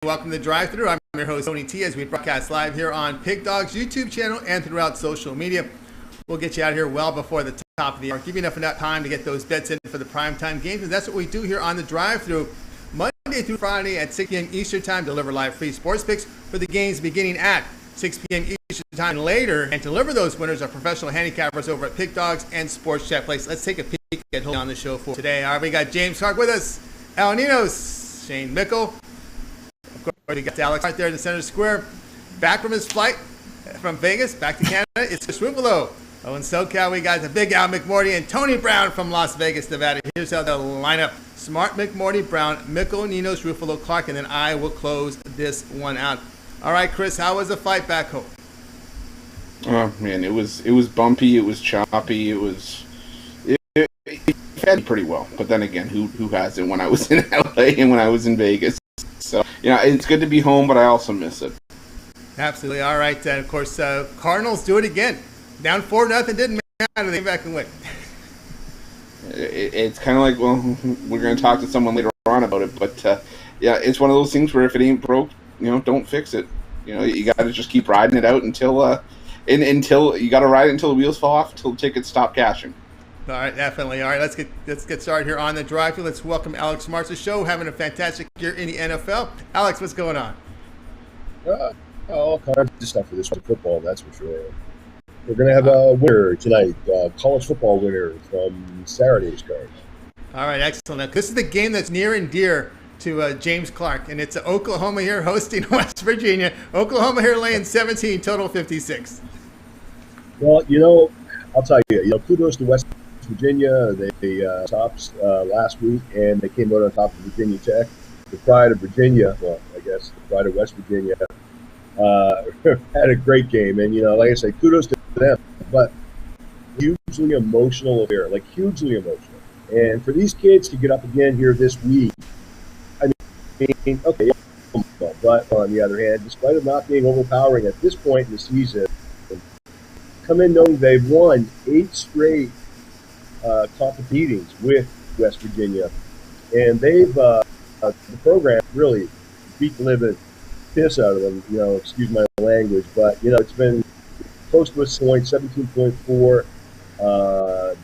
Welcome to the Drive-Thru. I'm your host, Tony T, as we broadcast live here on Pig Dog's YouTube channel and throughout social media. We'll get you out here well before the top of the hour. Give you enough time to get those bets in for the primetime games, and that's what we do here on the Drive-Thru. Monday through Friday at 6 p.m. Eastern Time, deliver live free sports picks for the games beginning at 6 p.m. Eastern Time and later, and deliver those winners are professional handicappers over at Pig Dogs and Sports Chat Place. Let's take a peek at who's on the show for today. All right, we got James Clark with us, Ninos, Shane Mickle. Of course, we got Alex right there in the center square. Back from his flight from Vegas, back to Canada, it's Ruffolo. Oh, in SoCal, we got the big Al McMordie and Tony Brown from Las Vegas, Nevada. Here's how they'll line up. Smart, McMordie, Brown, Mickle, Ninos, Ruffolo, Clark, and then I will close this one out. All right, Chris, how was the fight back home? Oh, man, it was bumpy, it was choppy, it fed pretty well. But then again, who hasn't when I was in LA and when I was in Vegas? So, it's good to be home, but I also miss it. Absolutely. All right, and of course, Cardinals do it again. Down 4-0, didn't matter. They came back and win. It's kind of like, well, we're going to talk to someone later on about it, but it's one of those things where if it ain't broke, don't fix it. You got to just keep riding it out until you got to ride it until the wheels fall off, until the tickets stop cashing. All right, definitely. All right, let's get started here on the drive. Let's welcome Alex Martz to the show, having a fantastic year in the NFL. Alex, what's going on? All kinds of stuff for this football, that's for sure. We're going to have a winner tonight, college football winner from Saturday's card. All right, excellent. Now, this is the game that's near and dear to James Clark, and it's Oklahoma here hosting West Virginia. Oklahoma here laying 17, total 56. Well, I'll tell you, kudos to West Virginia. They topped last week, and they came out on top of Virginia Tech. The pride of Virginia, well, I guess the pride of West Virginia, had a great game. And, like I say, kudos to them. But hugely emotional affair, hugely emotional. And for these kids to get up again here this week, I mean, okay, but on the other hand, despite it not being overpowering at this point in the season, come in knowing they've won 8 straight conference meetings with West Virginia, and they've the program really beat the living piss out of them. Excuse my language, but it's been close to a point, 17.4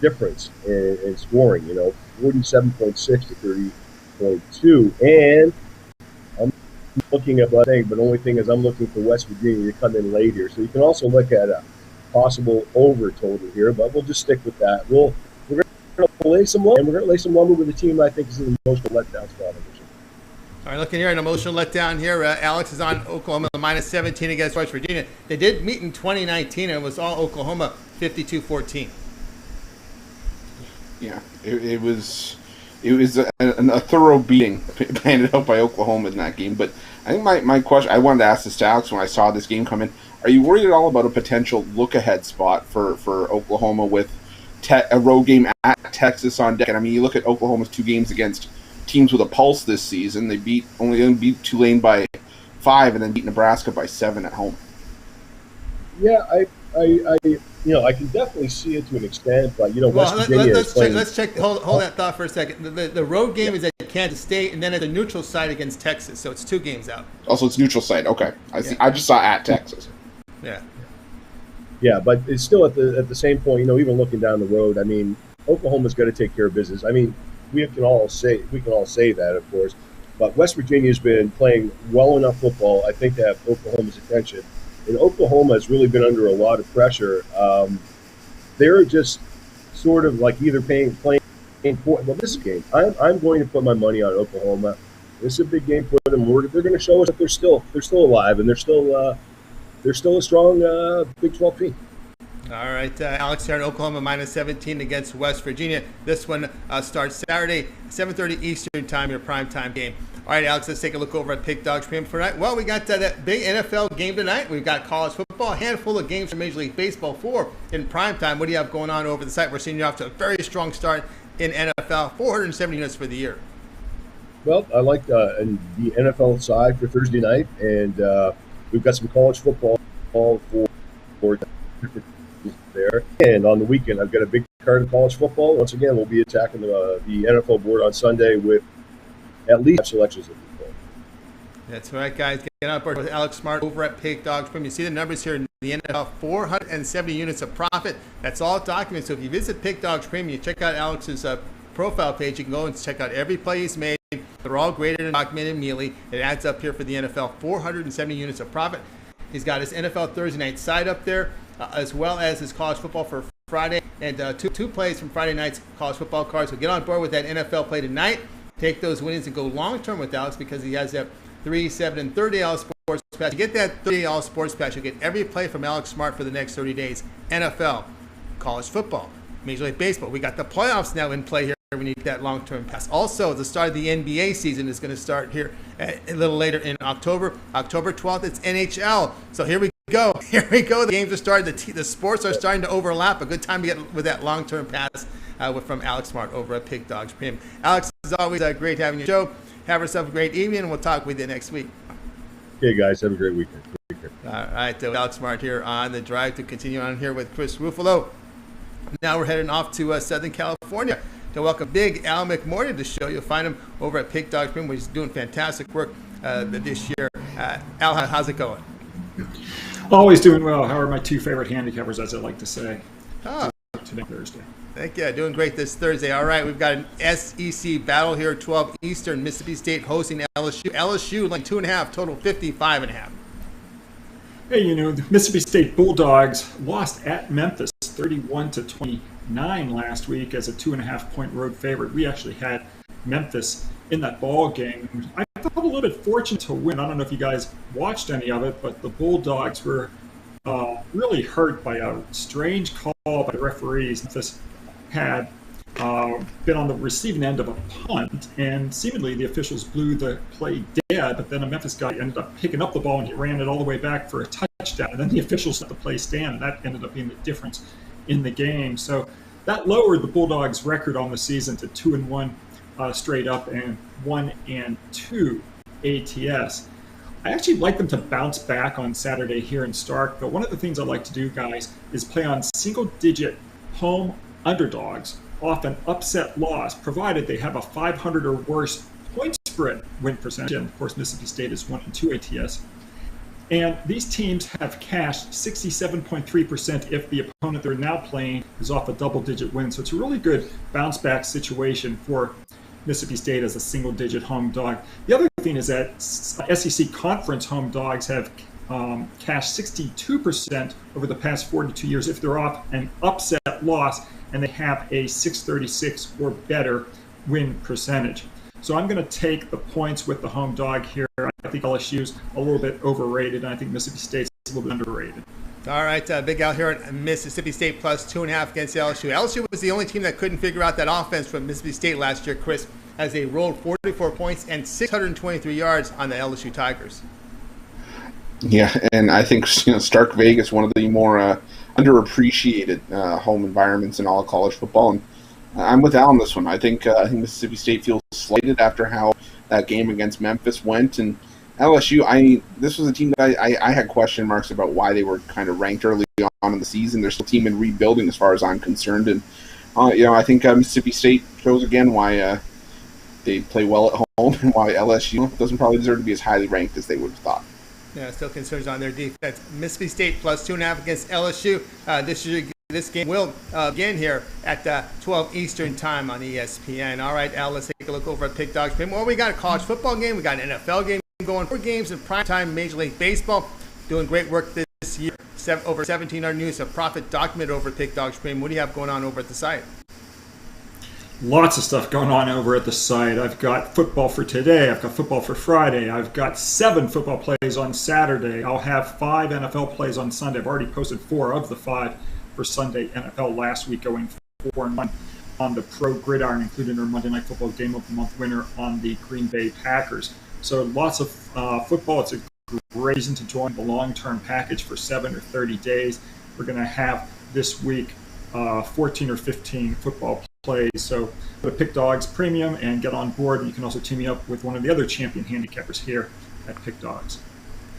difference in scoring. 47.6 to 30.2, and I'm looking at one thing, but the only thing is I'm looking for West Virginia to come in late here. So you can also look at a possible over total here, but we'll just stick with that. We're going to lay some lumber, and we're going to lay some lumber with a team I think is an emotional letdown spot. All right, looking here at an emotional letdown here. Alex is on Oklahoma minus 17 against West Virginia. They did meet in 2019, and it was all Oklahoma 52-14. Yeah, it was a thorough beating handed out by Oklahoma in that game. But I think my question, I wanted to ask this to Alex when I saw this game come in. Are you worried at all about a potential look-ahead spot for Oklahoma with a road game at Texas on deck? And I mean, you look at Oklahoma's 2 games against teams with a pulse this season. They only beat Tulane by 5 and then beat Nebraska by 7 at home. Yeah, I can definitely see it to an extent, but West Virginia let's check. Hold that thought for a second. The road game is at Kansas State, and then at the neutral site against Texas. So it's 2 games out. Also, it's neutral site. Okay, I see. I just saw at Texas. Yeah, but it's still at the same point. Even looking down the road, I mean, Oklahoma's got to take care of business. I mean, we can all say that, of course, but West Virginia's been playing well enough football, I think, to have Oklahoma's attention. And Oklahoma has really been under a lot of pressure. They're just sort of like either playing. Well, this is a game. I'm going to put my money on Oklahoma. This is a big game for them. They're going to show us that they're still alive, and they're still a strong Big 12 team. All right, Alex here in Oklahoma minus 17 against West Virginia. This one starts Saturday, 7:30 Eastern Time, your primetime game. All right, Alex, let's take a look over at Pig Dogs Premium for tonight. Well, we got that big NFL game tonight. We've got college football, a handful of games from Major League Baseball, 4 in primetime. What do you have going on over the site? We're seeing you off to a very strong start in NFL, 470 units for the year. Well, I like the NFL side for Thursday night, and we've got some college football for there. And on the weekend, I've got a big card of college football. Once again, we'll be attacking the NFL board on Sunday with at least selections of people. That's right, guys. Get on board with Alex Smart over at Pig Dogs Premium. You see the numbers here in the NFL, 470 units of profit. That's all documented. So if you visit Pig Dogs Premium, you check out Alex's profile page. You can go and check out every play he's made. They're all graded and documented immediately. It adds up here for the NFL, 470 units of profit. He's got his NFL Thursday night side up there, as well as his college football for Friday, and two plays from Friday night's college football cards. So get on board with that NFL play tonight. Take those winnings and go long-term with Alex, because he has that 3, 7, and 30 All Sports Pass. You get that 30 All Sports Pass, you'll get every play from Alex Smart for the next 30 days. NFL, college football, Major League Baseball. We got the playoffs now in play here. We need that long-term pass. Also, the start of the NBA season is going to start here a little later in October. October 12th, it's NHL. So here we go. Here we go. The games are starting. The sports are starting to overlap. A good time to get with that long-term pass from Alex Smart over at Pig Dogs Premium. Alex, as always, great having you on the show. Have yourself a great evening, and we'll talk with you next week. Okay, guys. Have a great weekend. Take care. All right. Alex Smart here on The Drive to continue on here with Chris Ruffolo. Now we're heading off to Southern California to welcome Big Al McMordie to the show. You'll find him over at Pig Dogs Premium, where he's doing fantastic work this year. Al, how's it going? Always doing well. How are my two favorite handicappers, as I like to say? Oh, today, Thursday. Thank you. Doing great this Thursday. All right, we've got an SEC battle here, 12 Eastern. Mississippi State hosting LSU. LSU like 2.5, total 55.5. Hey, the Mississippi State Bulldogs lost at Memphis 31-29 last week as a 2.5-point road favorite. We actually had Memphis in that ball game. I felt a little bit fortunate to win. I don't know if you guys watched any of it, but the Bulldogs were really hurt by a strange call by the referees. Memphis had been on the receiving end of a punt, and seemingly the officials blew the play dead, but then a Memphis guy ended up picking up the ball and he ran it all the way back for a touchdown, and then the officials let the play stand, and that ended up being the difference in the game. So that lowered the Bulldogs' record on the season to 2-1 straight up and 1-2 ATS. I actually like them to bounce back on Saturday here in Stark, but one of the things I like to do, guys, is play on single-digit home underdogs off an upset loss, provided they have a 500 or worse point spread win percentage. And of course, Mississippi State is 1-2 ATS. And these teams have cashed 67.3% if the opponent they're now playing is off a double-digit win. So it's a really good bounce-back situation for Mississippi State as a single-digit home dog. The other thing is that SEC conference home dogs have cashed 62% over the past 42 years if they're off an upset loss and they have a 636 or better win percentage. So I'm going to take the points with the home dog here. I think LSU's a little bit overrated, and I think Mississippi State's a little bit underrated. All right, Big Al here at Mississippi State plus 2.5 against LSU. LSU was the only team that couldn't figure out that offense from Mississippi State last year, Chris, as they rolled 44 points and 623 yards on the LSU Tigers. Yeah, and I think Stark Vegas, one of the more underappreciated home environments in all of college football, and I'm with Al on this one. I think Mississippi State feels slighted after how that game against Memphis went, and LSU. This was a team that I had question marks about why they were kind of ranked early on in the season. They're still a team in rebuilding, as far as I'm concerned, and I think Mississippi State shows again why they play well at home and why LSU doesn't probably deserve to be as highly ranked as they would have thought. Yeah, still concerns on their defense. Mississippi State plus 2.5 against LSU. This game will begin here at 12 Eastern time on ESPN. All right, Al, let's take a look over at Pig Dogs. Well, we got a college football game. We got an NFL game going. 4 games in primetime Major League Baseball. Doing great work this year. Over 1,700 news of profit documented over at Pig Dogs Premium. What do you have going on over at the site? Lots of stuff going on over at the site. I've got football for today. I've got football for Friday. I've got 7 football plays on Saturday. I'll have 5 NFL plays on Sunday. I've already posted 4 of the 5 for Sunday NFL last week, going 4-1 on the Pro Gridiron, including our Monday Night Football Game of the Month winner on the Green Bay Packers. So lots of football. It's a great reason to join the long-term package for 7 or 30 days. We're going to have this week 14 or 15 football plays. So go to Pick Dogs Premium and get on board. And you can also team me up with one of the other champion handicappers here at Pick Dogs.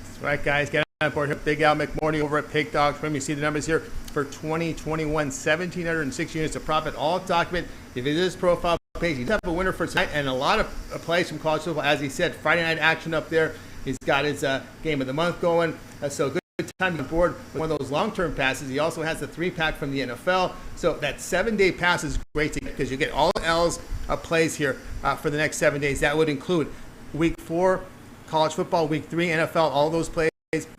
That's right, guys. Get on board here. Big Al McMordie over at Pig Dogs Premium. You see the numbers here for 2021, 1,706 units of profit, all document. If it is profile page, you have a winner for tonight and a lot of plays from college football. As he said, Friday night action up there. He's got his game of the month going. So good time on board with one of those long-term passes. He also has the 3-pack from the NFL. So that 7-day pass is great to get because you get all the L's plays here for the next 7 days. That would include Week 4, college football, Week 3, NFL, all those plays.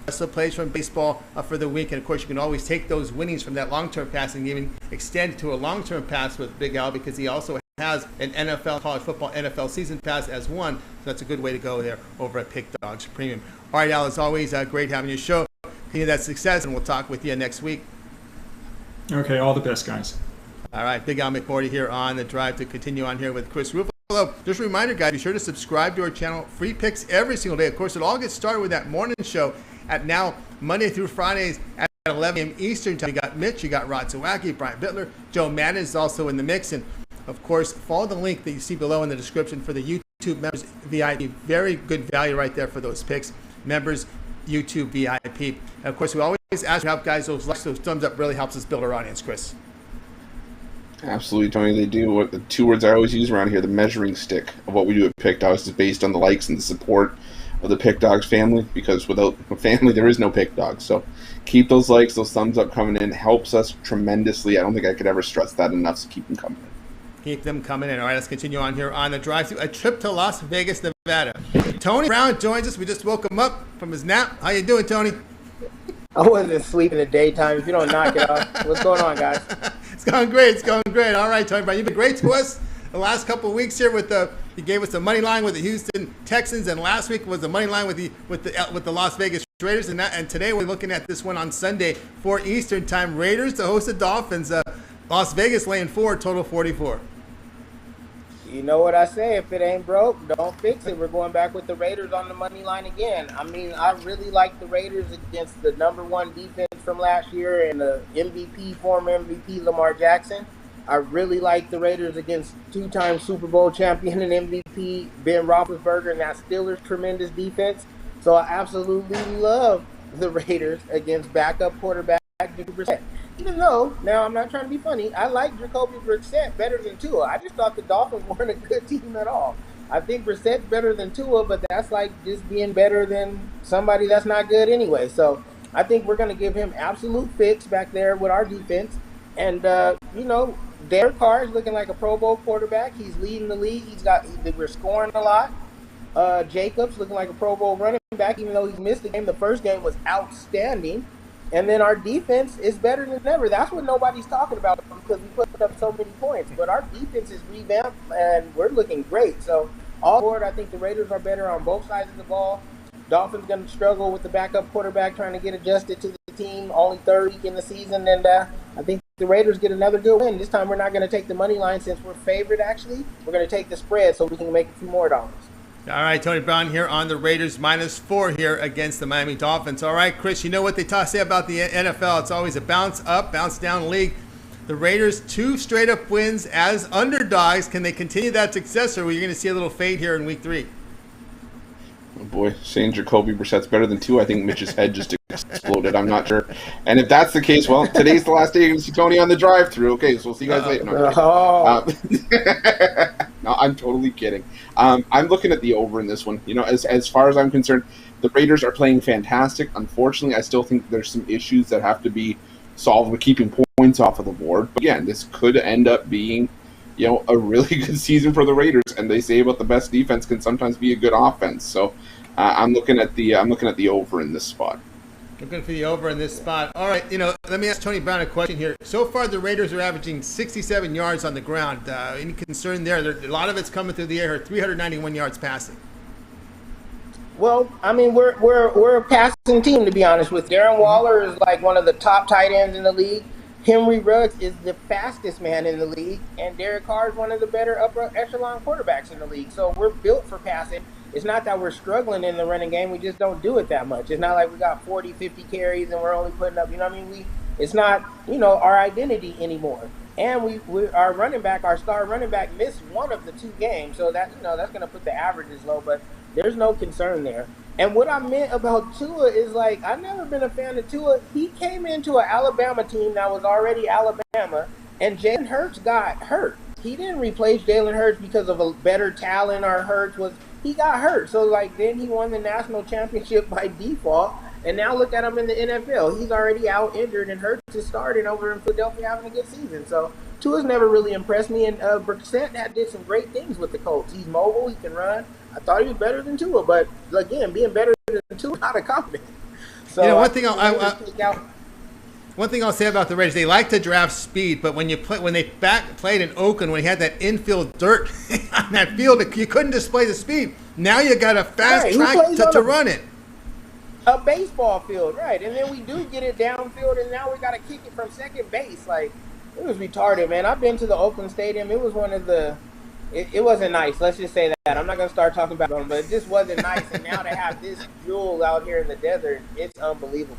Also plays from baseball for the week, and of course you can always take those winnings from that long-term pass and even extend to a long-term pass with Big Al because he also has an NFL, college football, NFL season pass as one. So that's a good way to go there over at Pick Dogs Premium. All right, Al, as always, great having your show. Continue that success, and we'll talk with you next week. Okay, all the best, guys. All right, Big Al McMordie here on the drive to continue on here with Chris Ruffolo. Just a reminder, guys, be sure to subscribe to our channel. Free picks every single day. Of course, it all gets started with that morning show at now Monday through Fridays at 11 a.m. Eastern time. You got Mitch, you got Rod Zawacki, Brian Bittler, Joe Madden is also in the mix. And, of course, follow the link that you see below in the description for the YouTube members VIP. Very good value right there for those picks. Members, YouTube VIP. And, of course, we always ask for help, guys. Those likes, those thumbs up really helps us build our audience, Chris. Absolutely, Tony. They do. What the 2 words I always use around here, the measuring stick of what we do at Pick Dogs is based on the likes and the support of the Pick Dogs family, because without a family, there is no Pick Dogs. So keep those likes, those thumbs up coming in. Helps us tremendously. I don't think I could ever stress that enough, so keep them coming in. Keep them coming in. All right, let's continue on here on the drive to a trip to Las Vegas, Nevada. Tony Brown joins us. We just woke him up from his nap. How you doing, Tony? I wasn't asleep in the daytime. If you don't knock it off, what's going on, guys? It's going great. It's going great. All right, Tony Brown, you've been great to us the last couple of weeks here with you gave us the money line with the Houston Texans, and last week was the money line with the Las Vegas Raiders, and today we're looking at this one on Sunday, 4 Eastern time. Raiders to host the Dolphins. Las Vegas laying 4, total 44. You know what I say, if it ain't broke, don't fix it. We're going back with the Raiders on the money line again. I mean, I really like the Raiders against the #1 defense from last year and the former MVP Lamar Jackson. I really like the Raiders against 2-time Super Bowl champion and MVP Ben Roethlisberger and that Steelers' tremendous defense. So I absolutely love the Raiders against backup quarterback Jacoby Brissett. Even though, now I'm not trying to be funny, I like Jacoby Brissett better than Tua. I just thought the Dolphins weren't a good team at all. I think Brissett's better than Tua, but that's like just being better than somebody that's not good anyway. So I think we're going to give him absolute fix back there with our defense. And, Derek Carr is looking like a Pro Bowl quarterback. He's leading the league. We're scoring a lot. Jacobs looking like a Pro Bowl running back, even though he's missed the game. The first game was outstanding. And then our defense is better than ever. That's what nobody's talking about because we put up so many points. But our defense is revamped, and we're looking great. So all aboard, I think the Raiders are better on both sides of the ball. Dolphins going to struggle with the backup quarterback trying to get adjusted to the team. Only 3rd week in the season. And I think the Raiders get another good win. This time we're not going to take the money line since we're favored, actually. We're going to take the spread so we can make a few more dollars. All right, Tony Brown here on the Raiders -4 here against the Miami Dolphins. All right, Chris, you know what they say about the NFL. It's always a bounce up, bounce down league. The Raiders, 2 straight-up wins as underdogs. Can they continue that success, or are you going to see a little fade here in Week 3? Oh boy, saying Jacoby Brissett's better than Tua, I think Mitch's head just exploded. I'm not sure. And if that's the case, well, today's the last day you can see Tony on the drive-thru. Okay, so we'll see you guys later. No, I'm totally kidding. I'm looking at the over in this one. You know, as far as I'm concerned, the Raiders are playing fantastic. Unfortunately, I still think there's some issues that have to be solved with keeping points off of the board. But again, this could end up being, a really good season for the Raiders. And they say about the best defense can sometimes be a good offense. So I'm looking at the over in this spot. Looking for the over in this spot. All right, let me ask Tony Brown a question here. So far, the Raiders are averaging 67 yards on the ground. Any concern there? A lot of it's coming through the air. 391 yards passing. Well, I mean, we're a passing team, to be honest with you. Darren Waller is like one of the top tight ends in the league. Henry Ruggs is the fastest man in the league, and Derek Carr is one of the better upper echelon quarterbacks in the league. So we're built for passing. It's not that we're struggling in the running game. We just don't do it that much. It's not like we got 40, 50 carries and we're only putting up, it's not, our identity anymore. And our star running back missed one of the 2 games. So that, that's going to put the averages low, but there's no concern there. And what I meant about Tua is, I've never been a fan of Tua. He came into an Alabama team that was already Alabama, and Jalen Hurts got hurt. He didn't replace Jalen Hurts because of a better talent or Hurts was he got hurt. So, like, then he won the national championship by default. And now look at him in the NFL. He's already out injured, and Hurts is starting over in Philadelphia having a good season. So Tua's never really impressed me. And Brissett did some great things with the Colts. He's mobile. He can run. I thought he was better than Tua. But, again, being better than Tua, not a compliment. So, you know, one thing I'll say about the Raiders, they like to draft speed, but when they played in Oakland, when he had that infield dirt on that field, you couldn't display the speed. Now you got a fast track to run it. A baseball field, right? And then we do get it downfield, and now we got to kick it from second base. Like, it was retarded, man. I've been to the Oakland Stadium. It was one of the. It wasn't nice. Let's just say that. I'm not gonna start talking about them, but it just wasn't nice. And now to have this jewel out here in the desert, it's unbelievable.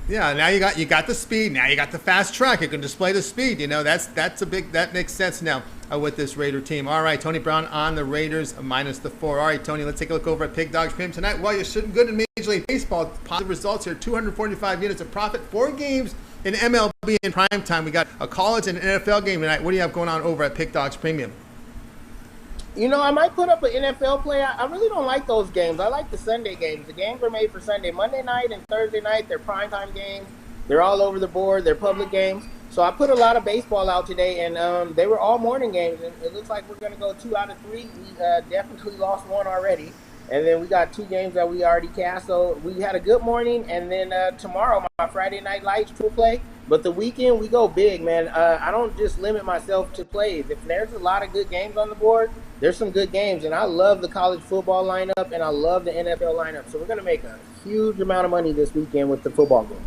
Yeah, now you got the speed. Now you got the fast track. You can display the speed. You know, that makes sense now with this Raider team. All right, Tony Brown on the Raiders -4. All right, Tony, let's take a look over at Pig Dogs Premium tonight. Well, you're sitting good in Major League Baseball. Positive results here: 245 units of profit, 4 games in MLB in prime time. We got a college and an NFL game tonight. What do you have going on over at Pig Dogs Premium? You know, I might put up an NFL play. I really don't like those games. I like the Sunday games. The games are made for Sunday. Monday night and Thursday night, they're primetime games. They're all over the board. They're public games. So I put a lot of baseball out today, and they were all morning games. And it looks like we're going to go 2 out of 3. We definitely lost 1 already. And then we got 2 games that we already cast. So we had a good morning. And then tomorrow, my Friday Night Lights will play. But the weekend, we go big, man. I don't just limit myself to plays. If there's a lot of good games on the board, there's some good games. And I love the college football lineup, and I love the NFL lineup. So we're going to make a huge amount of money this weekend with the football games.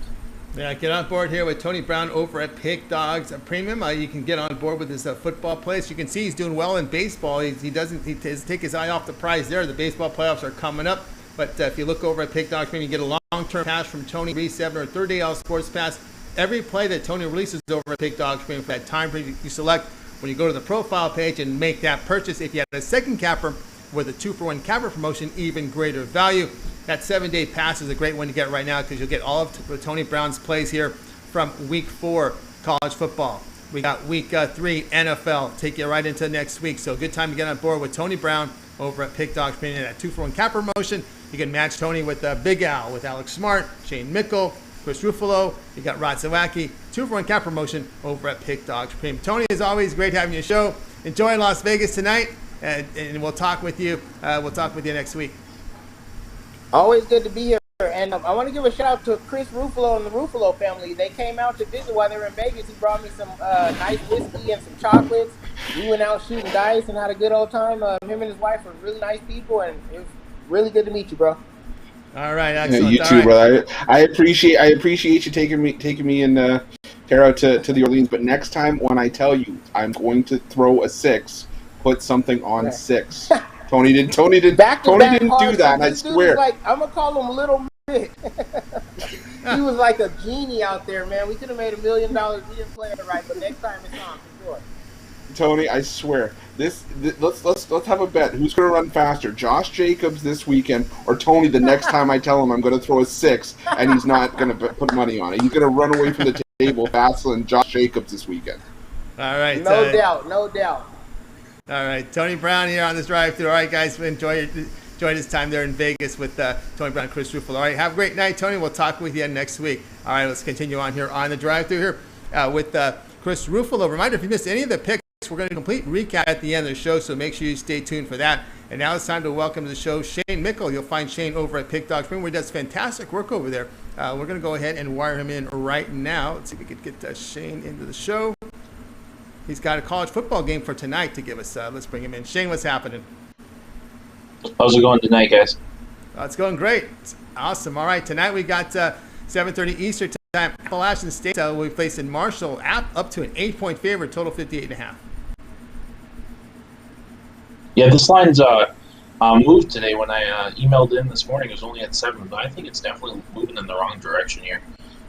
Yeah, get on board here with Tony Brown over at Pig Dogs Premium. You can get on board with his football plays. You can see he's doing well in baseball. He doesn't take his eye off the prize there. The baseball playoffs are coming up. But if you look over at Pig Dogs Premium, you get a long-term pass from Tony, 3-7 or 30-day sports pass. Every play that Tony releases over at Pig Dogs Premium for that time frame you select when you go to the profile page and make that purchase. If you have a second capper with a 2-for-1 capper promotion, even greater value. That 7-day pass is a great one to get right now because you'll get all of Tony Brown's plays here from Week 4 college football. We got Week 3 NFL. Take you right into next week. So good time to get on board with Tony Brown over at Pig Dogs Premium. That 2-for-1 capper promotion. You can match Tony with Big Al, with Alex Smart, Shane Mickle, Chris Ruffolo. You got Rod Zawacki. 2-for-1 cap promotion over at Pig Dogs Premium. Tony, as always, great having you on the show. Enjoy Las Vegas tonight, and we'll talk with you. We'll talk with you next week. Always good to be here. And I want to give a shout out to Chris Ruffolo and the Ruffolo family. They came out to visit while they were in Vegas. He brought me some nice whiskey and some chocolates. We went out shooting dice and had a good old time. Him and his wife are really nice people, and it was really good to meet you, bro. All right, excellent. You too, brother. I appreciate you taking me and Tara to the Orleans. But next time when I tell you I'm going to throw a 6, put something on 6. Tony didn't do that, and I swear. Like, I'm gonna call him Little Mick. He was like a genie out there, man. We could have made $1 million. We didn't play it right, but next time it's on for sure. Tony, I swear. Let's have a bet. Who's going to run faster, Josh Jacobs this weekend, or Tony the next time I tell him I'm going to throw a 6 and he's not going to put money on it? He's going to run away from the table faster than Josh Jacobs this weekend. All right. No doubt. All right, Tony Brown here on this drive-thru. All right, guys, enjoy this time there in Vegas with Tony Brown and Chris Ruffolo. All right, have a great night, Tony. We'll talk with you next week. All right, let's continue on here on the drive-thru here with Chris Ruffolo. Reminder, if you missed any of the picks, we're going to do a complete recap at the end of the show, so make sure you stay tuned for that. And now it's time to welcome to the show Shane Mickle. You'll find Shane over at Pig Dogs Premium, where he does fantastic work over there. We're going to go ahead and wire him in right now. Let's see if we could get Shane into the show. He's got a college football game for tonight to give us. Let's bring him in. Shane, what's happening? How's it going tonight, guys? It's going great. It's awesome. All right, tonight we got 7:30 Eastern time. Appalachian State will be placed in Marshall, up to an 8-point favorite, total 58.5. Yeah, this line's moved today. When I emailed in this morning, it was only at 7, but I think it's definitely moving in the wrong direction here.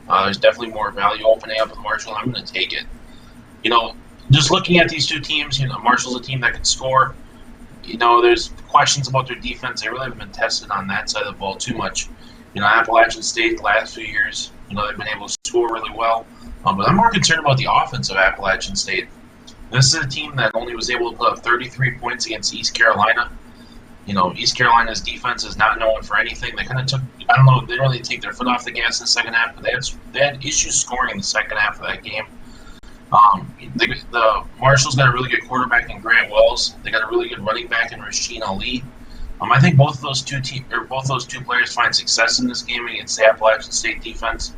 There's definitely more value opening up with Marshall. I'm going to take it. You know, just looking at these two teams, you know, Marshall's a team that can score. You know, there's questions about their defense. They really haven't been tested on that side of the ball too much. You know, Appalachian State the last few years, you know, they've been able to score really well. But I'm more concerned about the offense of Appalachian State. This is a team that only was able to put up 33 points against East Carolina. East Carolina's defense is not known for anything. They kind of they didn't really take their foot off the gas in the second half, but they had issues scoring in the second half of that game. The Marshall's got a really good quarterback in Grant Wells. They got a really good running back in Rasheen Ali. I think both those two players find success in this game against the Appalachian State defense.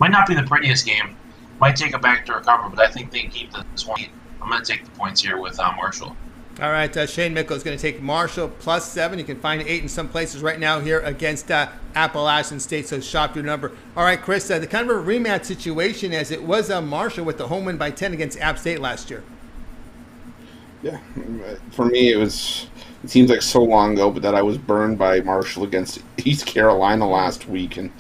Might not be the prettiest game. Might take a back to recover, but I think they keep this one. I'm going to take the points here with Marshall. All right, Shane Mickle is going to take Marshall +7. You can find 8 in some places right now here against Appalachian State, so shop your number. All right, Chris, the kind of a rematch situation as it was Marshall with the home win by 10 against App State last year. Yeah, for me it seems like so long ago, but that I was burned by Marshall against East Carolina last week, and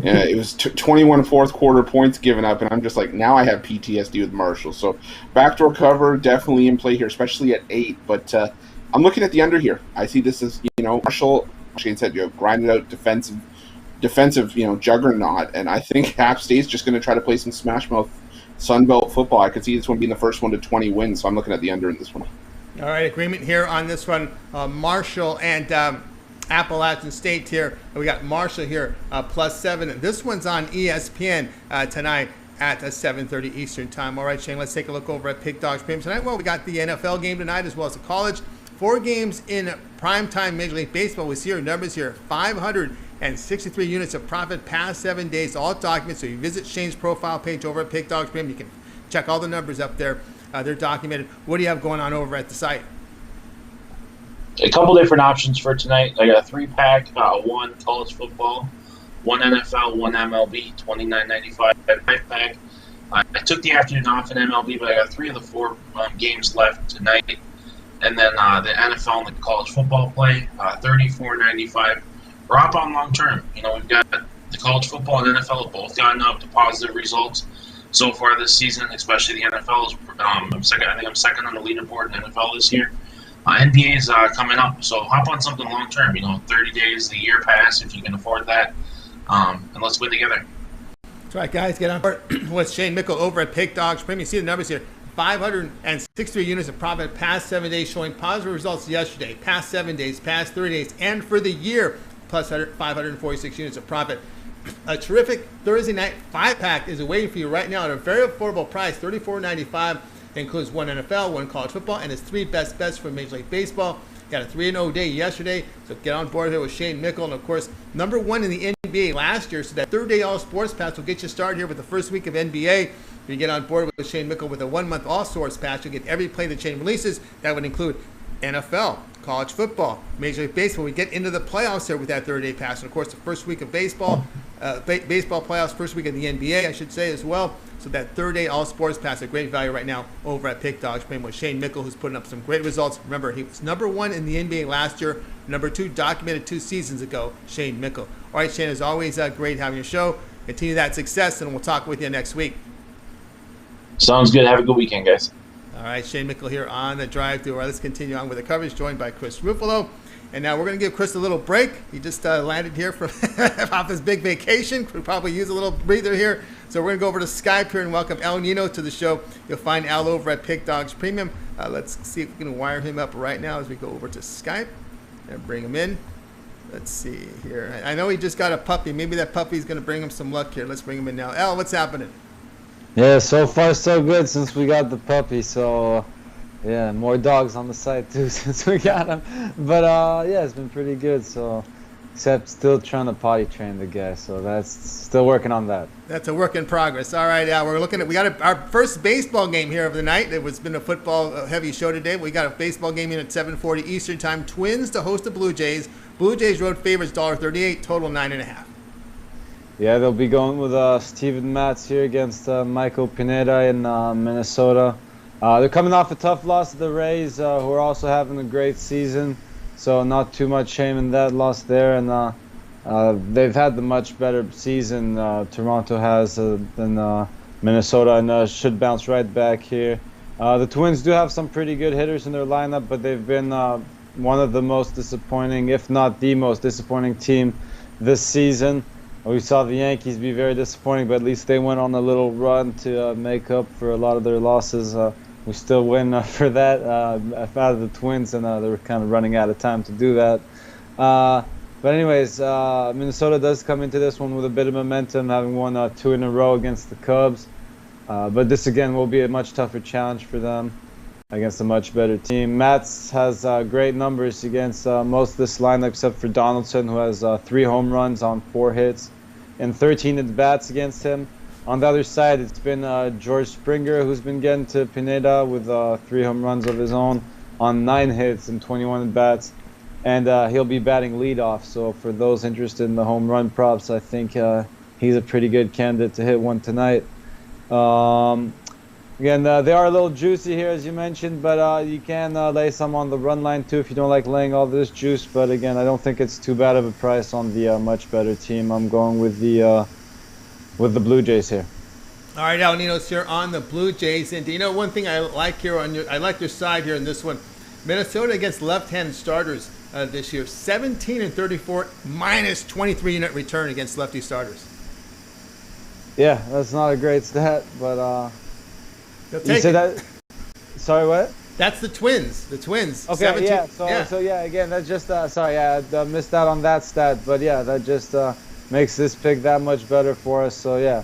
it was 21 fourth quarter points given up, and I'm just like, now I have PTSD with Marshall. So backdoor cover definitely in play here, especially at 8. But I'm looking at the under here. I see this as Marshall. Shane said grinded out defensive juggernaut, and I think App State's just going to try to play some smash mouth Sunbelt football. I could see this one being the first one to 20 wins, so I'm looking at the under in this one. All right, agreement here on this one. Marshall and Appalachian State here. We got Marshall here +7. This one's on ESPN tonight at 7:30 Eastern time. All right, Shane, let's take a look over at Pick Dogs Premium tonight. Well, we got the NFL game tonight as well as the college. 4 games in primetime Major League Baseball. We see our numbers here. 563 units of profit past 7 days, all documents. So you visit Shane's profile page over at Pick Dogs Premium. You can check all the numbers up there. They're documented. What do you have going on over at the site? A couple different options for tonight. I got a 3-pack, 1 college football, 1 NFL, 1 MLB, $29.95 5-pack. I took the afternoon off in MLB, but I got 3 of the 4 games left tonight. And then the NFL and the college football play, $34.95. We're up on long term. We've got the college football and NFL have both gotten up to positive results so far this season, especially the NFL. I'm second. I think I'm second on the leaderboard in NFL this year. NBA is coming up, so hop on something long term. 30 days, the year pass if you can afford that, and let's win together. That's right, guys. Get on board with Shane Mickle over at Pick Dogs Premium. You see the numbers here. 563 units of profit past 7 days, showing positive results yesterday, past 7 days, past 30 days, and for the year, plus 546 units of profit. A terrific Thursday night 5-pack is awaiting for you right now at a very affordable price, $34.95. It includes 1 NFL, 1 college football, and its 3 best bets for Major League Baseball. Got a 3-0 day yesterday, so get on board here with Shane Mickle. And, of course, #1 in the NBA last year, so that third-day All-Sports Pass will get you started here with the first week of NBA. If you get on board with Shane Mickle with a 1-month All-Sports Pass, you'll get every play that Shane releases. That would include NFL, college football, Major League Baseball. We get into the playoffs here with that third-day pass. And, of course, the first week of baseball, baseball playoffs, first week of the NBA, I should say, as well. So that third-day All-Sports Pass, a great value right now over at Pick Dogs, playing with Shane Mickle, who's putting up some great results. Remember, he was #1 in the NBA last year, #2 documented 2 seasons ago, Shane Mickle. All right, Shane, as always, great having your show. Continue that success, and we'll talk with you next week. Sounds good. Have a good weekend, guys. All right, Shane Mickle here on the drive-thru. All right, let's continue on with the coverage, joined by Chris Ruffolo. And now we're going to give Chris a little break. He just landed here from off his big vacation. Could probably use a little breather here. So we're going to go over to Skype here and welcome El Nino to the show. You'll find Al over at Pick Dogs Premium. Let's see if we can wire him up right now as we go over to Skype and bring him in. Let's see here. I know he just got a puppy. Maybe that puppy's going to bring him some luck here. Let's bring him in now. El, what's happening? Yeah, so far so good since we got the puppy. So, yeah, more dogs on the site too since we got him. But yeah, it's been pretty good. So, except still trying to potty train the guy. So that's still working on that. That's a work in progress. All right, we're looking at we got our first baseball game here of the night. It was been a football heavy show today. We got a baseball game in at 7:40 Eastern time. Twins to host the Blue Jays. Blue Jays road favorites $1.38, total 9.5. Yeah, they'll be going with Steven Matz here against Michael Pineda in Minnesota. They're coming off a tough loss to the Rays, who are also having a great season. So not too much shame in that loss there. And they've had the much better season Toronto has than Minnesota, and should bounce right back here. The Twins do have some pretty good hitters in their lineup, but they've been one of the most disappointing, if not the most disappointing team this season. We saw the Yankees be very disappointing, but at least they went on a little run to make up for a lot of their losses we still win for that out of the Twins, and they were kind of running out of time to do that. But anyways, Minnesota does come into this one with a bit of momentum, having won 2 in a row against the Cubs. But this, again, will be a much tougher challenge for them against a much better team. Matz has great numbers against most of this lineup except for Donaldson, who has 3 home runs on 4 hits and 13 at-bats against him. On the other side, it's been George Springer, who's been getting to Pineda with 3 home runs of his own on 9 hits and 21 at-bats. And he'll be batting leadoff. So for those interested in the home run props, I think he's a pretty good candidate to hit one tonight. Again, they are a little juicy here, as you mentioned, but you can lay some on the run line too if you don't like laying all this juice. But again, I don't think it's too bad of a price on the much better team. I'm going with the Blue Jays here. All right, Al Ninos here on the Blue Jays. And one thing I like here I like your side here in this one. Minnesota against left-handed starters this year, 17-34, minus 23 unit return against lefty starters. Yeah, that's not a great stat, but you said that. Sorry, what? That's the Twins. The Twins. Okay, 17, yeah. So again, that's just sorry, I missed out on that stat, but yeah, that just makes this pick that much better for us. So yeah,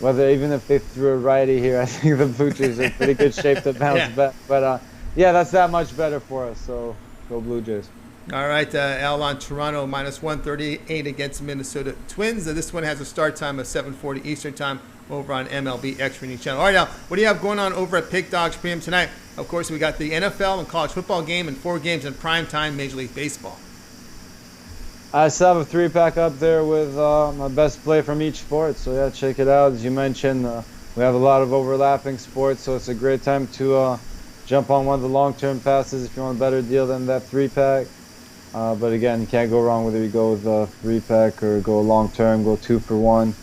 even if they threw a righty here, I think the Blue Jays are in pretty good shape to bounce back. But yeah, that's that much better for us. So go Blue Jays. All right, Al on Toronto, minus 138 against Minnesota Twins. This one has a start time of 7:40 Eastern Time over on MLB Extra News Channel. All right, Al, what do you have going on over at Pick Dogs Premium tonight? Of course, we got the NFL and college football game and 4 games in prime time Major League Baseball. I still have a 3-pack up there with my best play from each sport. So yeah, check it out. As you mentioned, we have a lot of overlapping sports, so it's a great time to jump on one of the long-term passes if you want a better deal than that 3-pack. But again, you can't go wrong whether you go with a 3-pack or go long-term, go 2 for 1.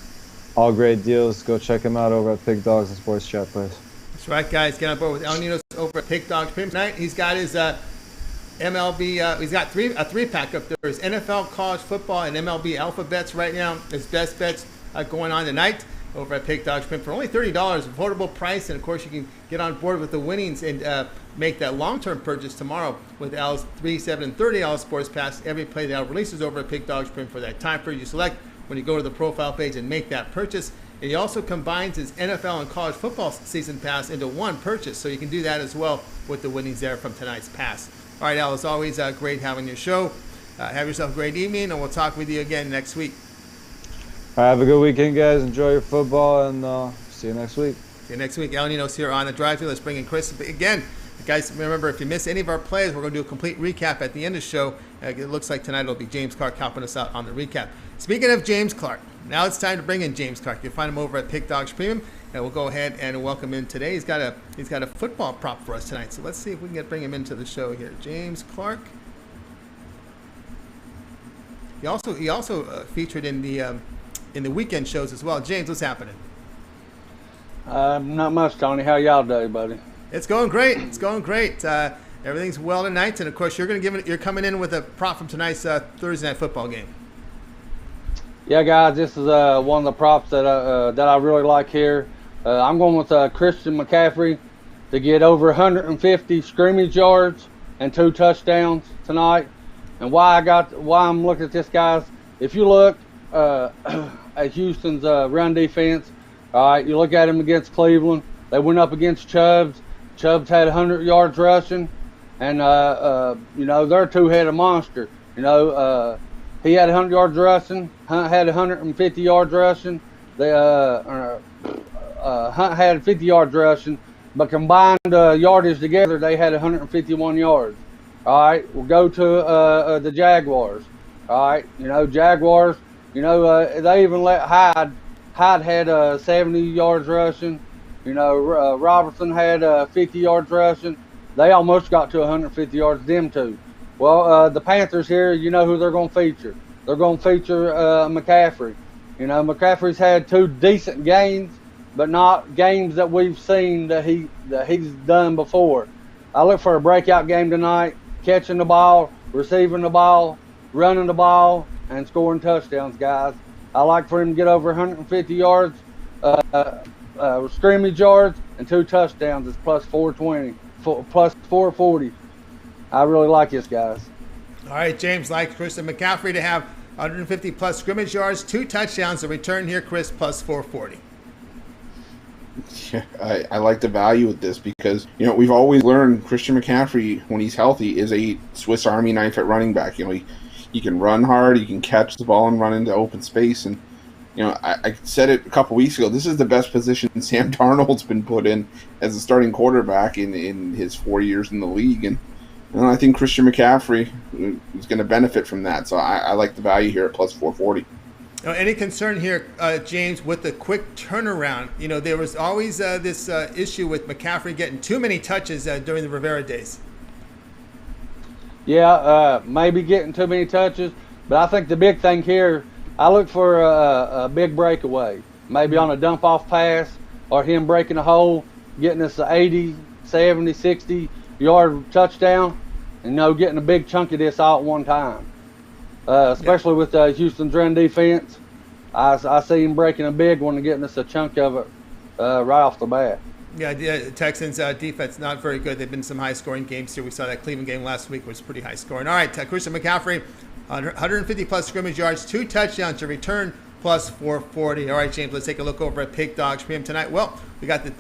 All great deals. Go check them out over at Pick Dogs and Sports Chat Place. That's right, guys. Get on board with El Ninos over at Pick Dogs Premium tonight. He's got his MLB. He's got a 3-pack up there. His NFL, college football, and MLB alpha bets right now. His best bets going on tonight over at Pick Dogs Premium for only $30, affordable price. And of course, you can get on board with the winnings and make that long-term purchase tomorrow with Al's 3, 7, and $30 Sports Pass. Every play that Al releases over at Pick Dogs Premium for that time period you select when you go to the profile page and make that purchase. And he also combines his NFL and college football season pass into one purchase, so you can do that as well with the winnings there from tonight's pass. All right, Al, it's always great having your show. Have yourself a great evening, and we'll talk with you again next week. All right, have a good weekend, guys. Enjoy your football, and see you next week. See you next week. Al Ninos here on the drive-thru. Let's bring in Chris again. Guys, remember, if you miss any of our plays, we're going to do a complete recap at the end of the show. It looks like tonight it'll be James Clark helping us out on the recap. Speaking of James Clark, now it's time to bring in James Clark. You can find him over at Pick Dogs Premium, and we'll go ahead and welcome him today. He's got a football prop for us tonight, so let's see if we can bring him into the show here. James Clark. He also featured in the weekend shows as well. James, what's happening? Not much, Tony. How y'all doing, buddy? It's going great. It's going great. Everything's well tonight, and of course, you're coming in with a prop from tonight's Thursday night football game. Yeah, guys, this is one of the props that I really like here. I'm going with Christian McCaffrey to get over 150 scrimmage yards and 2 touchdowns tonight. And why I'm looking at this, guys, if you look at Houston's run defense, all right, you look at him against Cleveland. They went up against Chubbs. Chubbs had 100 yards rushing, and they're a 2-headed monster. He had 100 yards rushing. Hunt had 150 yards rushing. Hunt had 50 yards rushing, but combined yardage together, they had 151 yards. All right, we'll go to the Jaguars. All right, Jaguars. They even let Hyde. Hyde had 70 yards rushing. Robertson had 50 yards rushing. They almost got to 150 yards, them two. Well, the Panthers here, you know who they're going to feature. They're going to feature McCaffrey. McCaffrey's had 2 decent games, but not games that we've seen that he's done before. I look for a breakout game tonight, catching the ball, receiving the ball, running the ball, and scoring touchdowns, guys. I like for him to get over 150 yards, scrimmage yards, and 2 touchdowns is plus 420, plus 440. I really like this, guys. All right, James, like Christian McCaffrey to have 150 plus scrimmage yards, 2 touchdowns. The return here, Chris, plus 440. Yeah, I like the value with this because, we've always learned Christian McCaffrey, when he's healthy, is a Swiss Army knife at running back. He can run hard, he can catch the ball and run into open space. And, I said it a couple weeks ago, this is the best position Sam Darnold's been put in as a starting quarterback in his 4 years in the league. And I think Christian McCaffrey is going to benefit from that. So I like the value here at plus 440. Any concern here, James, with the quick turnaround? There was always this issue with McCaffrey getting too many touches during the Rivera days. Yeah, maybe getting too many touches, but I think the big thing here, I look for a big breakaway, maybe on a dump-off pass or him breaking a hole, getting us a 80, 70, 60-yard touchdown, and getting a big chunk of this all at one time. Especially with Houston's run defense, I see him breaking a big one and getting us a chunk of it right off the bat. Yeah, the Texans' defense not very good. They've been some high-scoring games here. We saw that Cleveland game last week was pretty high-scoring. All right, Christian McCaffrey, 150-plus scrimmage yards, 2 touchdowns to return, plus 440. All right, James, let's take a look over at Pick Dogs Premium tonight. Well, we got the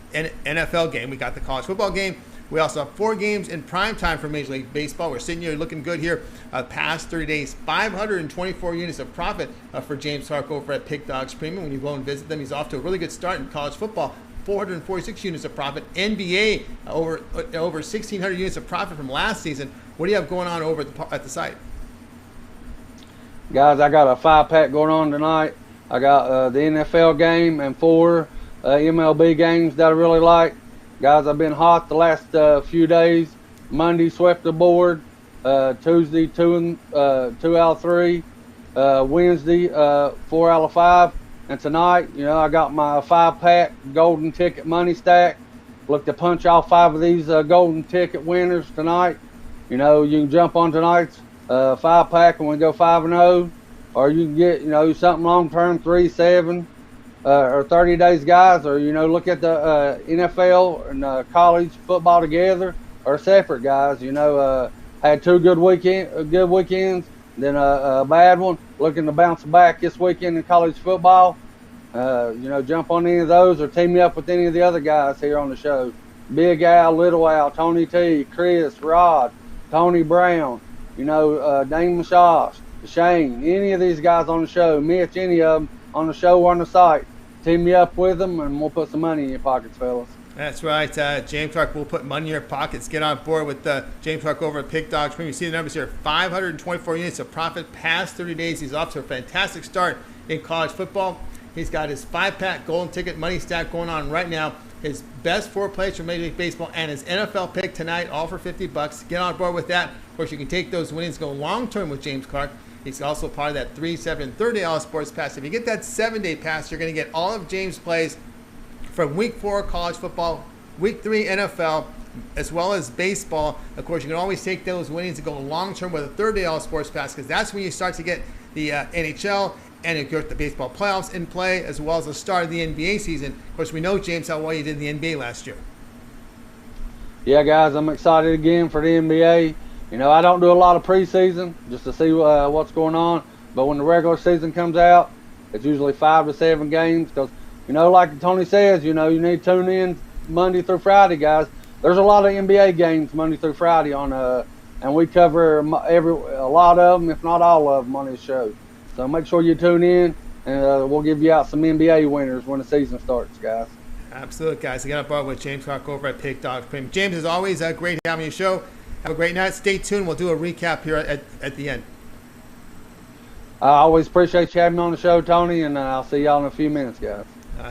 NFL game. We got the college football game. We also have 4 games in prime time for Major League Baseball. We're sitting here looking good here. Past 30 days, 524 units of profit for James Clark over at Pick Dogs Premium. When you go and visit them, he's off to a really good start in college football. 446 units of profit. NBA, over 1,600 units of profit from last season. What do you have going on over at the site? Guys, I got a 5-pack going on tonight. I got the NFL game and 4 MLB games that I really like. Guys, I've been hot the last few days. Monday swept the board. Tuesday 2 out of 3. Wednesday 4 out of 5. And tonight, I got my 5-pack golden ticket money stack. Look to punch all 5 of these golden ticket winners tonight. You can jump on tonight's 5-pack and we go 5-0, or you can get something long term, 3-7. Or 30 days, guys, or look at the NFL and college football together or separate, guys. Had 2 good weekends, then a bad one. Looking to bounce back this weekend in college football. Jump on any of those or team me up with any of the other guys here on the show. Big Al, Little Al, Tony T, Chris, Rod, Tony Brown, Dane Mashash, Shane, any of these guys on the show, Mitch, any of them on the show or on the site. Team me up with them, and we'll put some money in your pockets, fellas. That's right. James Clark will put money in your pockets. Get on board with James Clark over at Pick Dogs Premium. You see the numbers here. 524 units of profit past 30 days. He's off to a fantastic start in college football. He's got his 5-pack golden ticket money stack going on right now. His best 4 plays from Major League Baseball and his NFL pick tonight, all for $50. Get on board with that. Of course, you can take those winnings, go long-term with James Clark. He's also part of that 3, 7, 30 all sports pass. If you get that 7-day pass, you're going to get all of James' plays from week 4 college football, week 3 NFL, as well as baseball. Of course, you can always take those winnings and go long-term with a 3rd-day all sports pass, because that's when you start to get the NHL and you get the baseball playoffs in play, as well as the start of the NBA season. Of course, we know, James, how well you did in the NBA last year. Yeah, guys, I'm excited again for the NBA. I don't do a lot of preseason just to see what's going on. But when the regular season comes out, it's usually 5 to 7 games. Because, like Tony says, you need to tune in Monday through Friday, guys. There's a lot of NBA games Monday through Friday on, and we cover a lot of them, if not all of them, on this show. So make sure you tune in, and we'll give you out some NBA winners when the season starts, guys. Absolutely, guys. I got on board with James Clark over at Pick Dogs Premium. James, as always, great having you show. Have a great night. Stay tuned. We'll do a recap here at the end. I always appreciate you having me on the show, Tony, and I'll see y'all in a few minutes, guys.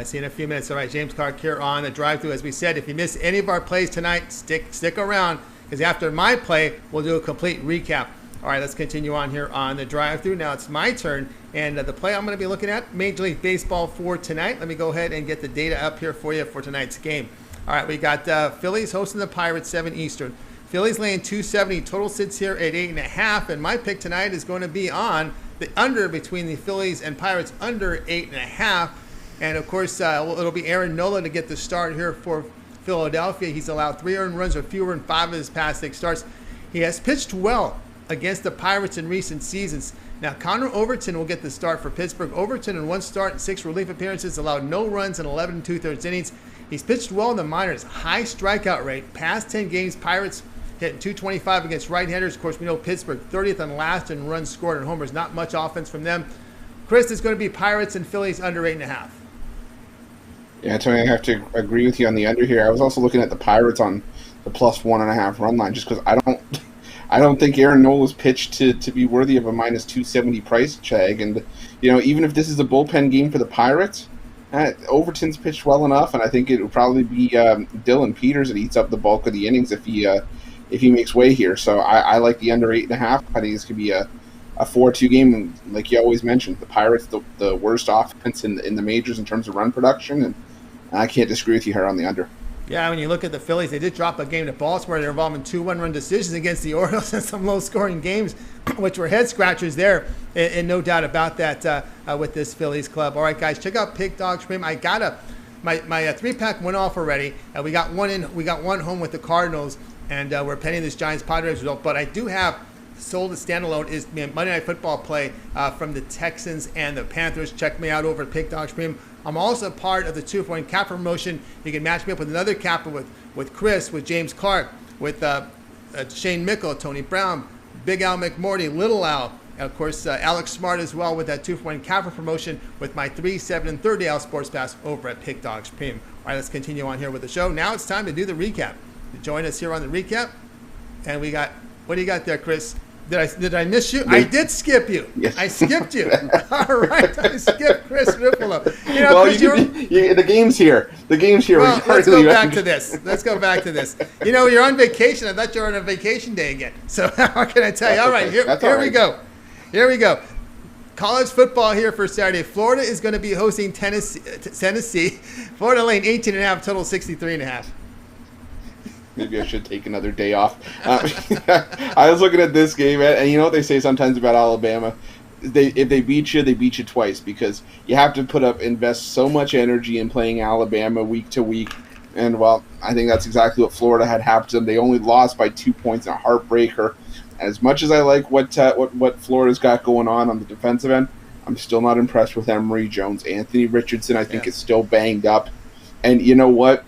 See you in a few minutes. All right, James Clark here on the drive-thru. As we said, if you miss any of our plays tonight, stick around, because after my play, we'll do a complete recap. All right, let's continue on here on the drive-thru. Now it's my turn, and the play I'm going to be looking at, Major League Baseball for tonight. Let me go ahead and get the data up here for you for tonight's game. All right, we got Phillies hosting the Pirates, 7 Eastern. Phillies laying 270. Total sits here at 8.5, and my pick tonight is going to be on the under between the Phillies and Pirates, under 8.5. And of course, it'll be Aaron Nola to get the start here for Philadelphia. He's allowed 3 earned runs or fewer in 5 of his past 6 starts. He has pitched well against the Pirates in recent seasons. Now, Connor Overton will get the start for Pittsburgh. Overton in 1 start and 6 relief appearances allowed no runs in 11 2/3 innings. He's pitched well in the minors. High strikeout rate. Past 10 games, Pirates hitting .225 against right-handers. Of course, we know Pittsburgh 30th and last in runs scored and homers. Not much offense from them. Chris, it's going to be Pirates and Phillies under 8.5. Yeah, Tony, I have to agree with you on the under here. I was also looking at the Pirates on the plus 1.5 run line, just because I don't think Aaron Nola's pitched to be worthy of a minus 270 price tag. And even if this is a bullpen game for the Pirates, Overton's pitched well enough, and I think it would probably be Dylan Peters that eats up the bulk of the innings if he makes way here. So I like the under 8.5. I think this could be a 4-2 game, and like you always mentioned, the Pirates the worst offense in the majors in terms of run production, and I can't disagree with you here on the under. Yeah, when you look at the Phillies, they did drop a game to Baltimore. They're involved in 2 one-run decisions against the Orioles and some low-scoring games, which were head-scratchers there, and no doubt about that with this Phillies club. All right, guys, check out Pick Dog Stream. I got my 3-pack went off already. We got one home with the Cardinals, and we're pending this Giants-Padres result. But I do have sold as standalone is Monday Night Football play from the Texans and the Panthers. Check me out over at Pick Dog Stream. I'm also part of the 2-point cap promotion. You can match me up with another capper with Chris, with James Clark, with Shane Mickle, Tony Brown, Big Al McMordie, Little Al, and of course Alex Smart as well with that 2-point capper promotion with my 3, 7, and 30 Al Sports Pass over at Pick Dog Stream. All right, let's continue on here with the show. Now it's time to do the recap. Join us here on the recap, and we got, what do you got there, Chris? Did I miss you? I did skip you. Yes. I skipped you. All right, I skipped Chris Ruffolo. Well, the game's here. The game's here. Well, let's go back to this. You're on vacation. I thought you were on a vacation day again. So what can I tell you? All right, here we go. Here we go. College football here for Saturday. Florida is going to be hosting Tennessee. Florida Lane 18.5, total 63.5. Maybe I should take another day off. I was looking at this game, and you know what they say sometimes about Alabama? If they beat you twice, because you have to invest so much energy in playing Alabama week to week. And, well, I think that's exactly what Florida had happened to them. They only lost by 2 points in a heartbreaker. As much as I like what Florida's got going on the defensive end, I'm still not impressed with Emory Jones. Anthony Richardson, I think, is still banged up. And you know what?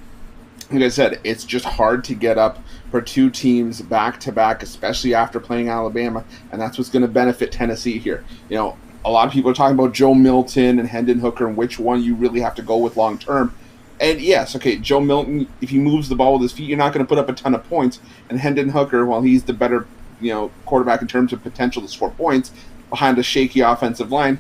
Like I said, it's just hard to get up for 2 teams back-to-back, especially after playing Alabama, and that's what's going to benefit Tennessee here. A lot of people are talking about Joe Milton and Hendon Hooker and which one you really have to go with long-term. And yes, okay, Joe Milton, if he moves the ball with his feet, you're not going to put up a ton of points. And Hendon Hooker, while he's the better quarterback in terms of potential to score points, behind a shaky offensive line,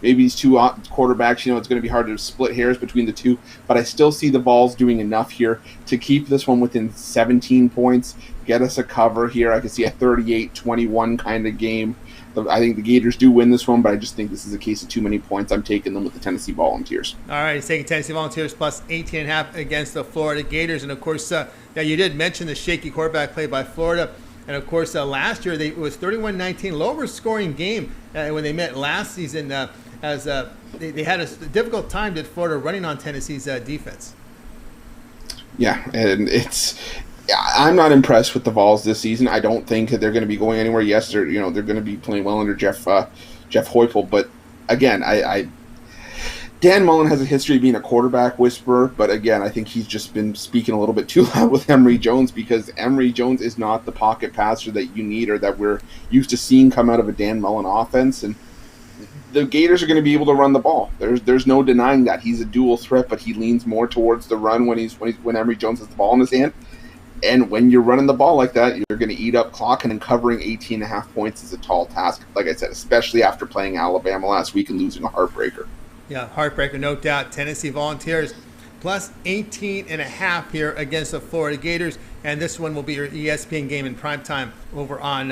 maybe these 2 quarterbacks, it's going to be hard to split hairs between the 2. But I still see the Vols doing enough here to keep this one within 17 points, get us a cover here. I can see a 38-21 kind of game. I think the Gators do win this one, but I just think this is a case of too many points. I'm taking them with the Tennessee Volunteers. All right, he's taking Tennessee Volunteers plus 18.5 against the Florida Gators. And, of course, now you did mention the shaky quarterback play by Florida. And, of course, last year it was 31-19, lower scoring game when they met last season. As they had a difficult time at Florida running on Tennessee's defense. Yeah, and I'm not impressed with the Vols this season. I don't think that they're going to be going anywhere. Yes, they're going to be playing well under Jeff Heupel, but again, Dan Mullen has a history of being a quarterback whisperer, but again, I think he's just been speaking a little bit too loud with Emory Jones, because Emory Jones is not the pocket passer that you need or that we're used to seeing come out of a Dan Mullen offense. And the Gators are going to be able to run the ball. There's no denying that. He's a dual threat, but he leans more towards the run when Emory Jones has the ball in his hand. And when you're running the ball like that, you're going to eat up clock, and then covering 18.5 points is a tall task, like I said, especially after playing Alabama last week and losing a heartbreaker. Yeah, heartbreaker, no doubt. Tennessee Volunteers plus 18.5 here against the Florida Gators, and this one will be your ESPN game in primetime over on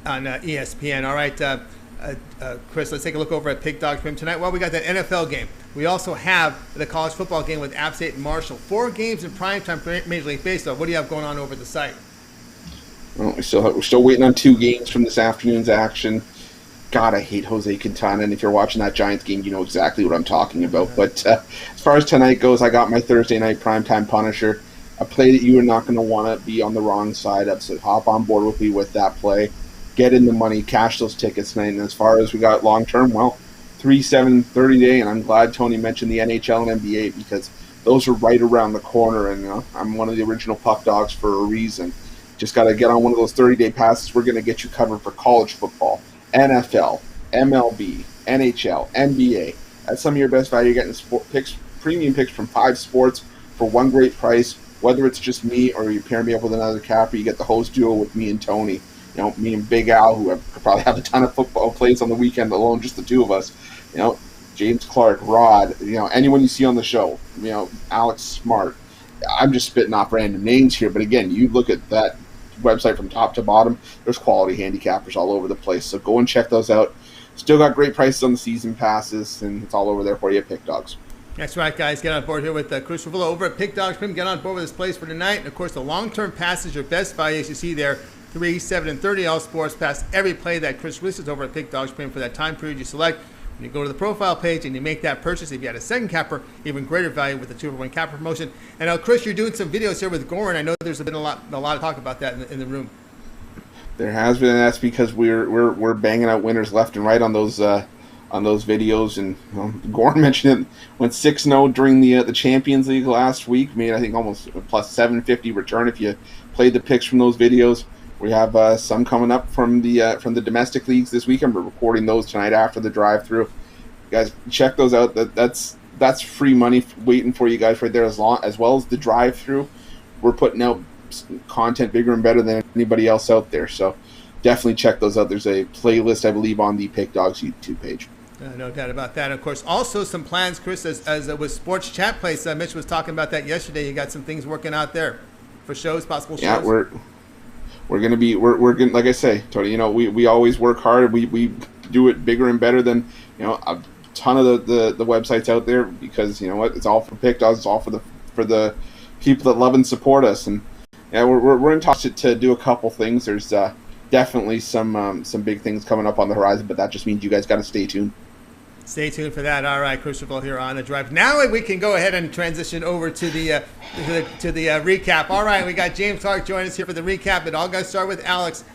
ESPN. All right, Chris, let's take a look over at Pick Dog Stream tonight. Well, we got that NFL game. We also have the college football game with App State and Marshall. 4 games in primetime for Major League Baseball. What do you have going on over the site? Well, we're still waiting on 2 games from this afternoon's action. God, I hate Jose Quintana, and if you're watching that Giants game, you know exactly what I'm talking about. But as far as tonight goes, I got my Thursday night primetime Punisher, a play that you are not going to want to be on the wrong side of, so hop on board with me with that play. Get in the money, cash those tickets tonight, and as far as we got long-term, well, 3-7, 30-day, and I'm glad Tony mentioned the NHL and NBA because those are right around the corner, and I'm one of the original puck dogs for a reason. Just got to get on one of those 30-day passes. We're going to get you covered for college football, NFL, MLB, NHL, NBA. That's some of your best value. You're getting picks, premium picks from 5 sports for one great price. Whether it's just me or you pair me up with another capper, you get the host duo with me and Tony. You know, me and Big Al, who could probably have a ton of football plays on the weekend alone, just the two of us. You know, James Clark, Rod, you know, anyone you see on the show. You know, Alex Smart. I'm just spitting off random names here, but again, you look at that website from top to bottom, there's quality handicappers all over the place. So go and check those out. Still got great prices on the season passes, and it's all over there for you at Pick Dogs. That's right, guys. Get on board here with Chris Ruffolo over at Pick Dogs. Get on board with this place for tonight. And, of course, the long-term passes, your best value, as you see there, 3, 7, and 30 all sports pass. Every play that Chris lists over at Pick Dogs for that time period you select. When you go to the profile page and you make that purchase, if you had a second capper, even greater value with the 2-for-1 capper promotion. And Chris, you're doing some videos here with Goran. I know there's been a lot of talk about that in the room. There has been, and that's because we're banging out winners left and right on those videos. And Goran mentioned it, went 6-0 during the Champions League last week. Made I think almost plus 750 return if you played the picks from those videos. We have some coming up from the domestic leagues this weekend. We're recording those tonight after the drive-through. Guys, check those out. That's free money waiting for you guys right there. As well as the drive-through, we're putting out content bigger and better than anybody else out there. So definitely check those out. There's a playlist, I believe, on the Pick Dogs YouTube page. No doubt about that. Of course, also some plans, Chris, as with Sports Chat Place. Mitch was talking about that yesterday. You got some things working out there for shows, possible shows. Yeah, we're gonna be like I say, Tony. You know, we always work hard. We do it bigger and better than a ton of the websites out there because you know what, it's all for Pick Dogs. It's all for the people that love and support us. And yeah, we're in talks to do a couple things. There's definitely some big things coming up on the horizon, but that just means you guys got to stay tuned. Stay tuned for that. All right, Christopher here on the drive. Now we can go ahead and transition over to the recap. All right, we got James Clark joining us here for the recap. It all got to start with Alex.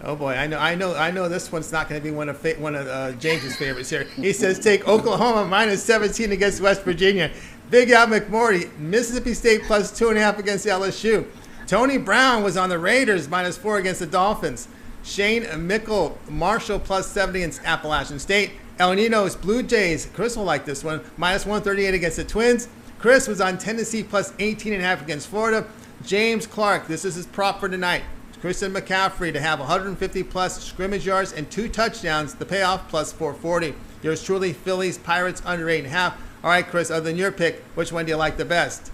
Oh boy, I know this one's not going to be one of James's favorites here. He says take Oklahoma minus 17 against West Virginia. Big Al McMordie, Mississippi State plus 2.5 against LSU. Tony Brown was on the Raiders minus 4 against the Dolphins. Shane Mickle, Marshall plus 70 against Appalachian State. El Ninos Blue Jays, Chris will like this one, minus 138 against the Twins. Chris was on Tennessee plus 18.5 against Florida. James Clark, this is his prop for tonight. Christian McCaffrey to have 150 plus scrimmage yards and 2 touchdowns. The payoff plus 440. Yours truly, Phillies Pirates under 8.5. All right, Chris, other than your pick, which one do you like the best?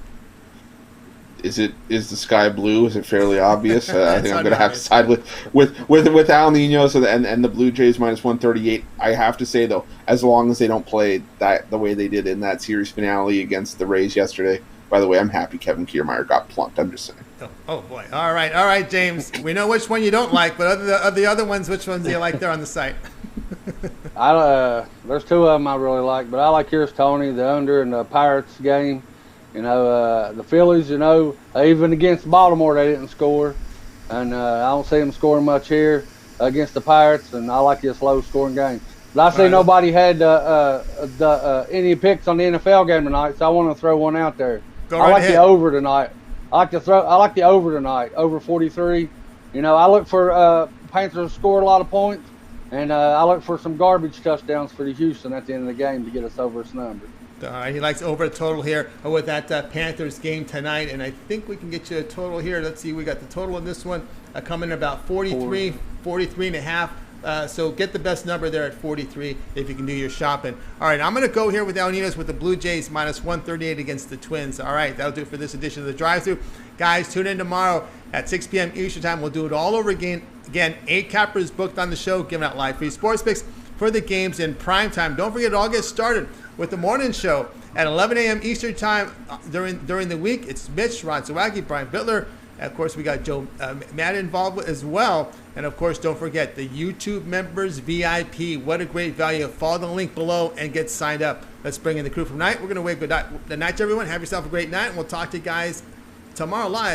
Is the sky blue? Is it fairly obvious? I think I'm going to have to side with Al Ninos and the Blue Jays minus 138. I have to say though, as long as they don't play that the way they did in that series finale against the Rays yesterday. By the way, I'm happy Kevin Kiermaier got plunked. I'm just saying. Oh boy! All right, James. We know which one you don't like, but of the other ones, which ones do you like there on the site? There's 2 of them I really like, but I like yours, Tony. The under in the Pirates game. You know, the Phillies, even against Baltimore, they didn't score. And I don't see them scoring much here against the Pirates, and I like this low-scoring game. But I see nobody had any picks on the NFL game tonight, so I want to throw one out there. I like the over tonight. I like the over tonight, over 43. I look for Panthers to score a lot of points, and I look for some garbage touchdowns for the Houston at the end of the game to get us over its number. All right, he likes over the total here with that Panthers game tonight, and I think we can get you a total here. Let's see, we got the total in this one coming in about 43 and a half. So get the best number there at 43 if you can do your shopping. All right, I'm going to go here with El Ninos with the Blue Jays minus 138 against the Twins. All right, that'll do it for this edition of the drive-thru. Guys, tune in tomorrow at 6 p.m. Eastern Time. We'll do it all over again. Again, 8 cappers booked on the show, giving out live free sports picks for the games in prime time. Don't forget, it all gets started with the morning show at 11 a.m. Eastern Time during the week. It's Mitch, Ron Zawacki, Brian Bittler, Of course, we got Joe Matt involved as well. And of course, don't forget the YouTube members VIP. What a great value. Follow the link below and get signed up. Let's bring in the crew from night. We're going to wave good night to everyone. Have yourself a great night, and we'll talk to you guys tomorrow live.